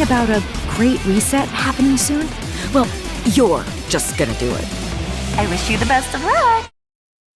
about a great reset happening soon? Well, you're just gonna do it. I wish you the best of luck.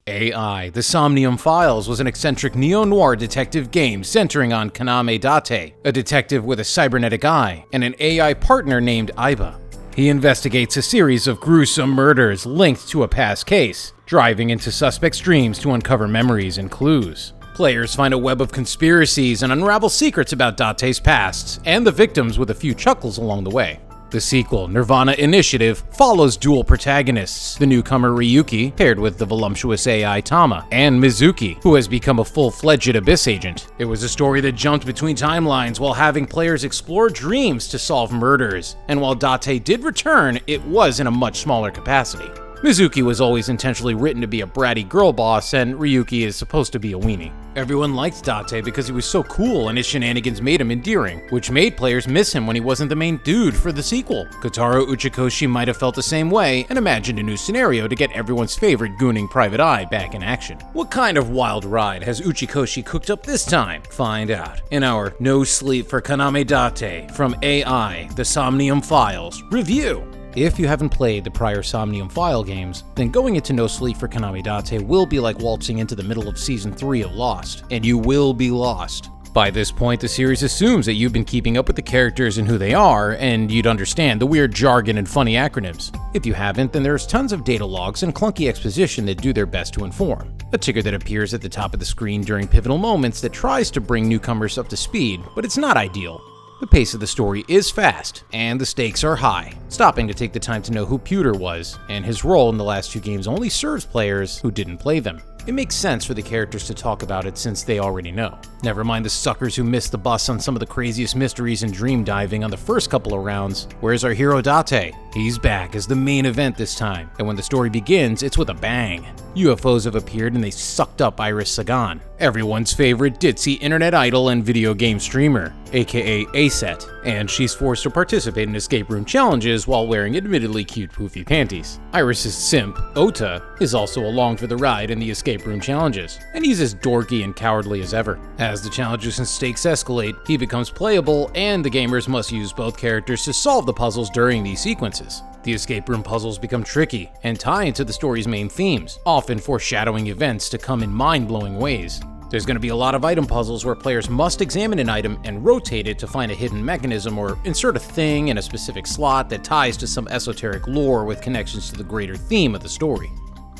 AI, The Somnium Files was an eccentric neo-noir detective game centering on Kaname Date, a detective with a cybernetic eye, and an AI partner named Aiba. He investigates a series of gruesome murders linked to a past case, driving into suspects' dreams to uncover memories and clues. Players find a web of conspiracies and unravel secrets about Date's past, and the victims with a few chuckles along the way. The sequel, Nirvana Initiative, follows dual protagonists, the newcomer Ryuki, paired with the voluptuous AI Tama, and Mizuki, who has become a full-fledged Abyss agent. It was a story that jumped between timelines while having players explore dreams to solve murders, and while Date did return, it was in a much smaller capacity. Mizuki was always intentionally written to be a bratty girl boss, and Ryuki is supposed to be a weenie. Everyone liked Date because he was so cool and his shenanigans made him endearing, which made players miss him when he wasn't the main dude for the sequel. Kotaro Uchikoshi might have felt the same way and imagined a new scenario to get everyone's favorite gooning private eye back in action. What kind of wild ride has Uchikoshi cooked up this time? Find out in our No Sleep for Kaname Date from AI, The Somnium Files review. If you haven't played the prior Somnium File games, then going into No Sleep for Kaname Date will be like waltzing into the middle of Season 3 of Lost, and you will be lost. By this point, the series assumes that you've been keeping up with the characters and who they are, and you'd understand the weird jargon and funny acronyms. If you haven't, then there's tons of data logs and clunky exposition that do their best to inform. A ticker that appears at the top of the screen during pivotal moments that tries to bring newcomers up to speed, but it's not ideal. The pace of the story is fast, and the stakes are high. Stopping to take the time to know who Pewter was, and his role in the last two games only serves players who didn't play them. It makes sense for the characters to talk about it since they already know. Never mind the suckers who missed the bus on some of the craziest mysteries and dream diving on the first couple of rounds. Where's our hero Date? He's back as the main event this time, and when the story begins, it's with a bang. UFOs have appeared and they sucked up Iris Sagan, everyone's favorite ditzy internet idol and video game streamer, aka ASET, and she's forced to participate in escape room challenges while wearing admittedly cute poofy panties. Iris's simp, Ota, is also along for the ride in the escape room challenges, and he's as dorky and cowardly as ever. As the challenges and stakes escalate, he becomes playable, and the gamers must use both characters to solve the puzzles during these sequences. The escape room puzzles become tricky and tie into the story's main themes, often foreshadowing events to come in mind-blowing ways. There's going to be a lot of item puzzles where players must examine an item and rotate it to find a hidden mechanism or insert a thing in a specific slot that ties to some esoteric lore with connections to the greater theme of the story.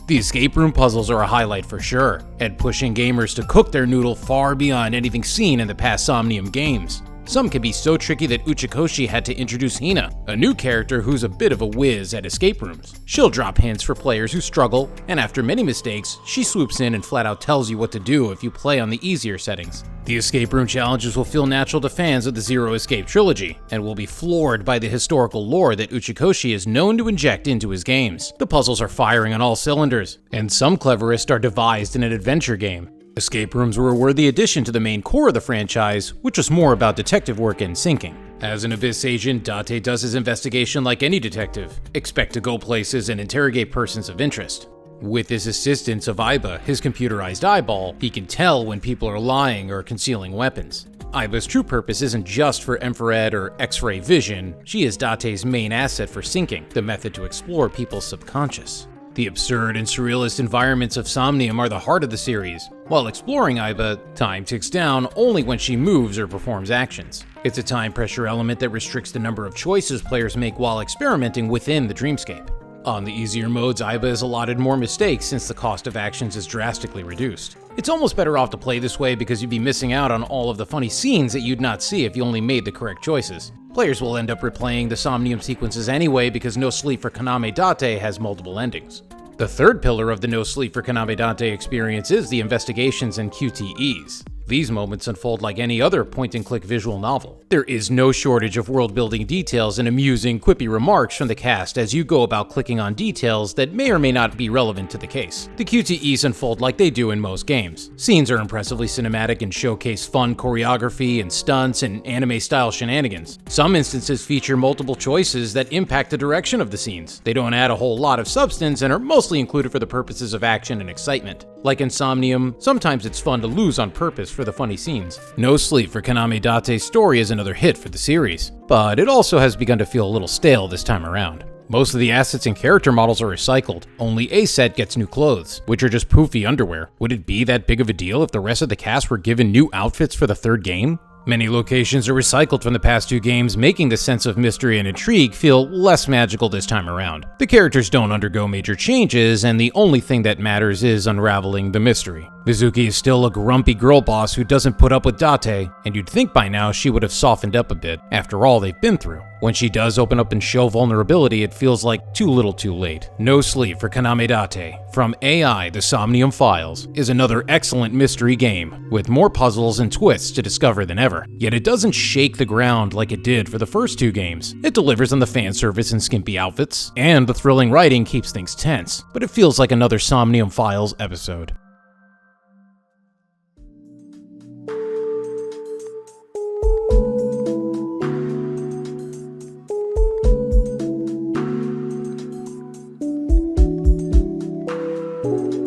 The escape room puzzles are a highlight for sure, and pushing gamers to cook their noodle far beyond anything seen in the past Somnium games. Some can be so tricky that Uchikoshi had to introduce Hina, a new character who's a bit of a whiz at escape rooms. She'll drop hints for players who struggle, and after many mistakes, she swoops in and flat out tells you what to do if you play on the easier settings. The escape room challenges will feel natural to fans of the Zero Escape trilogy, and will be floored by the historical lore that Uchikoshi is known to inject into his games. The puzzles are firing on all cylinders, and some cleverest are devised in an adventure game. Escape rooms were a worthy addition to the main core of the franchise, which was more about detective work and sinking. As an Abyss agent, Date does his investigation like any detective. Expect to go places and interrogate persons of interest. With his assistance of Aiba, his computerized eyeball, he can tell when people are lying or concealing weapons. Aiba's true purpose isn't just for infrared or X-ray vision, she is Date's main asset for sinking, the method to explore people's subconscious. The absurd and surrealist environments of Somnium are the heart of the series. While exploring Aiba, time ticks down only when she moves or performs actions. It's a time pressure element that restricts the number of choices players make while experimenting within the dreamscape. On the easier modes, Aiba is allotted more mistakes since the cost of actions is drastically reduced. It's almost better off to play this way because you'd be missing out on all of the funny scenes that you'd not see if you only made the correct choices. Players will end up replaying the Somnium sequences anyway because No Sleep for Kaname Date has multiple endings. The third pillar of the No Sleep for Kaname Date experience is the investigations and QTEs. These moments unfold like any other point-and-click visual novel. There is no shortage of world-building details and amusing, quippy remarks from the cast as you go about clicking on details that may or may not be relevant to the case. The QTEs unfold like they do in most games. Scenes are impressively cinematic and showcase fun choreography and stunts and anime-style shenanigans. Some instances feature multiple choices that impact the direction of the scenes. They don't add a whole lot of substance and are mostly included for the purposes of action and excitement. Like in Somnium, sometimes it's fun to lose on purpose for the funny scenes. No Sleep for Kaname Date's story is an another hit for the series, but it also has begun to feel a little stale this time around. Most of the assets and character models are recycled, only a set gets new clothes, which are just poofy underwear. Would it be that big of a deal if the rest of the cast were given new outfits for the third game? Many locations are recycled from the past 2 games, making the sense of mystery and intrigue feel less magical this time around. The characters don't undergo major changes, and the only thing that matters is unraveling the mystery. Mizuki is still a grumpy girl boss who doesn't put up with Date, and you'd think by now she would have softened up a bit, after all they've been through. When she does open up and show vulnerability, it feels like too little too late. No Sleep for Kaname Date from AI The Somnium Files is another excellent mystery game, with more puzzles and twists to discover than ever. Yet it doesn't shake the ground like it did for the first 2 games. It delivers on the fan service and skimpy outfits, and the thrilling writing keeps things tense, but it feels like another Somnium Files episode. You